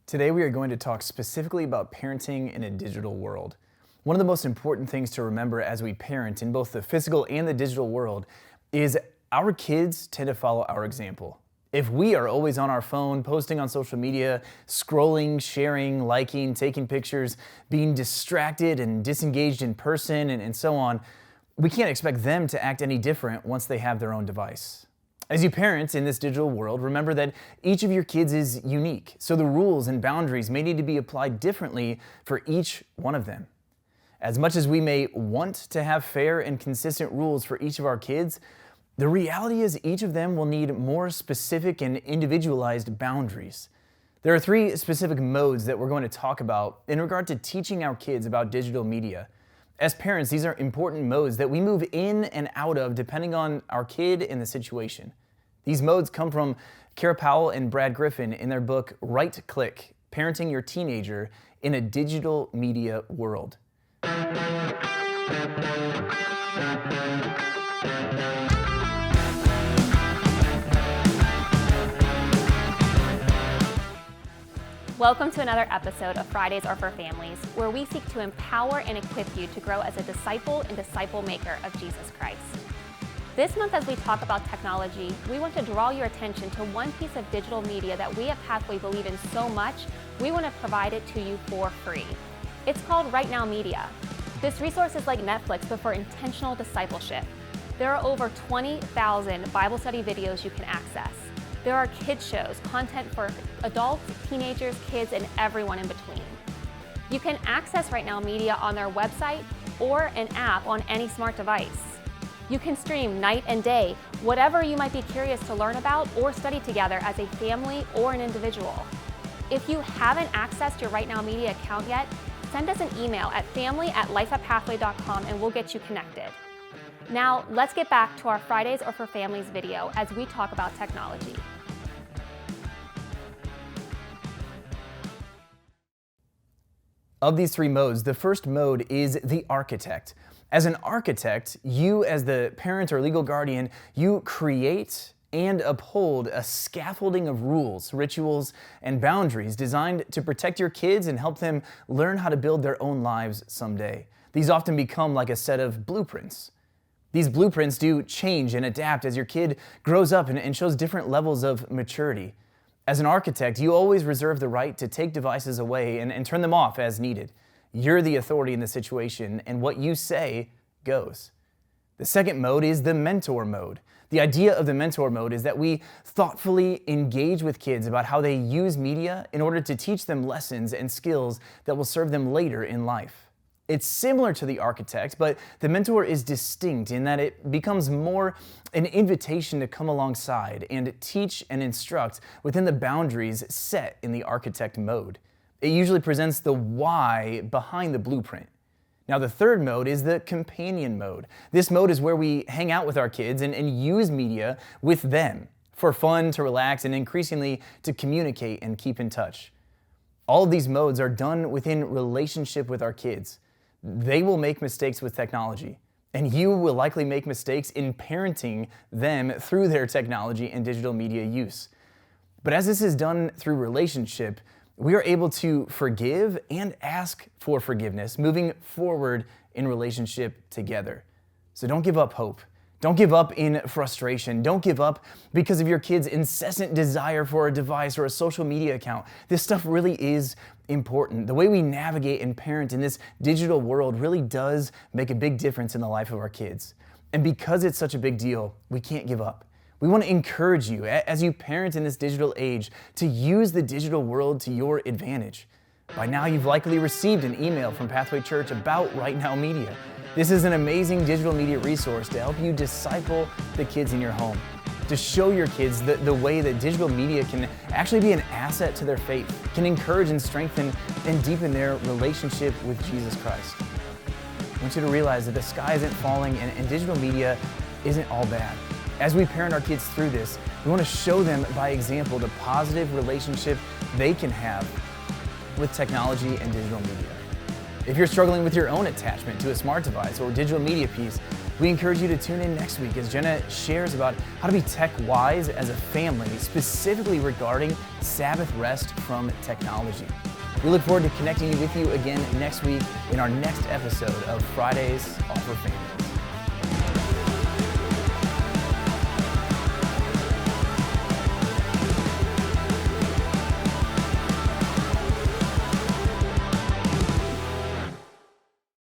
Today we are going to talk specifically about parenting in a digital world. One of the most important things to remember as we parent in both the physical and the digital world is our kids tend to follow our example. If we are always on our phone, posting on social media, scrolling, sharing, liking, taking pictures, being distracted and disengaged in person and so on, we can't expect them to act any different once they have their own device. As you parent in this digital world, remember that each of your kids is unique, so the rules and boundaries may need to be applied differently for each one of them. As much as we may want to have fair and consistent rules for each of our kids, the reality is each of them will need more specific and individualized boundaries. There are 3 specific modes that we're going to talk about in regard to teaching our kids about digital media. As parents, these are important modes that we move in and out of depending on our kid and the situation. These modes come from Kara Powell and Brad Griffin in their book, Right Click: Parenting Your Teenager in a Digital Media World. Welcome to another episode of Fridays Are for Families, where we seek to empower and equip you to grow as a disciple and disciple maker of Jesus Christ. This month, as we talk about technology, we want to draw your attention to one piece of digital media that we at Pathway believe in so much, we want to provide it to you for free. It's called Right Now Media. This resource is like Netflix, but for intentional discipleship. There are over 20,000 Bible study videos you can access. There are kids shows, content for adults, teenagers, kids, and everyone in between. You can access Right Now Media on their website or an app on any smart device. You can stream night and day, whatever you might be curious to learn about or study together as a family or an individual. If you haven't accessed your Right Now Media account yet, send us an email at family@lifeatpathway.com and we'll get you connected. Now, let's get back to our Fridays Are for Families video as we talk about technology. Of these 3 modes, the first mode is the architect. As an architect, you as the parent or legal guardian, you create and uphold a scaffolding of rules, rituals, and boundaries designed to protect your kids and help them learn how to build their own lives someday. These often become like a set of blueprints. These blueprints do change and adapt as your kid grows up and shows different levels of maturity. As an architect, you always reserve the right to take devices away and turn them off as needed. You're the authority in the situation, and what you say goes. The second mode is the mentor mode. The idea of the mentor mode is that we thoughtfully engage with kids about how they use media in order to teach them lessons and skills that will serve them later in life. It's similar to the architect, but the mentor is distinct in that it becomes more an invitation to come alongside and teach and instruct within the boundaries set in the architect mode. It usually presents the why behind the blueprint. Now, the third mode is the companion mode. This mode is where we hang out with our kids and use media with them for fun, to relax, and increasingly to communicate and keep in touch. All of these modes are done within relationship with our kids. They will make mistakes with technology, and you will likely make mistakes in parenting them through their technology and digital media use. But as this is done through relationship, we are able to forgive and ask for forgiveness, moving forward in relationship together. So don't give up hope. Don't give up in frustration. Don't give up because of your kid's incessant desire for a device or a social media account. This stuff really is important. The way we navigate and parent in this digital world really does make a big difference in the life of our kids. And because it's such a big deal, we can't give up. We want to encourage you, as you parent in this digital age, to use the digital world to your advantage. By now, you've likely received an email from Pathway Church about Right Now Media. This is an amazing digital media resource to help you disciple the kids in your home, to show your kids the way that digital media can actually be an asset to their faith, can encourage and strengthen and deepen their relationship with Jesus Christ. I want you to realize that the sky isn't falling and digital media isn't all bad. As we parent our kids through this, we want to show them by example the positive relationship they can have with technology and digital media. If you're struggling with your own attachment to a smart device or digital media piece, We encourage you to tune in next week as Jenna shares about how to be tech-wise as a family, specifically regarding Sabbath rest from technology. We look forward to connecting with you again next week in our next episode of Fridays Are for Families.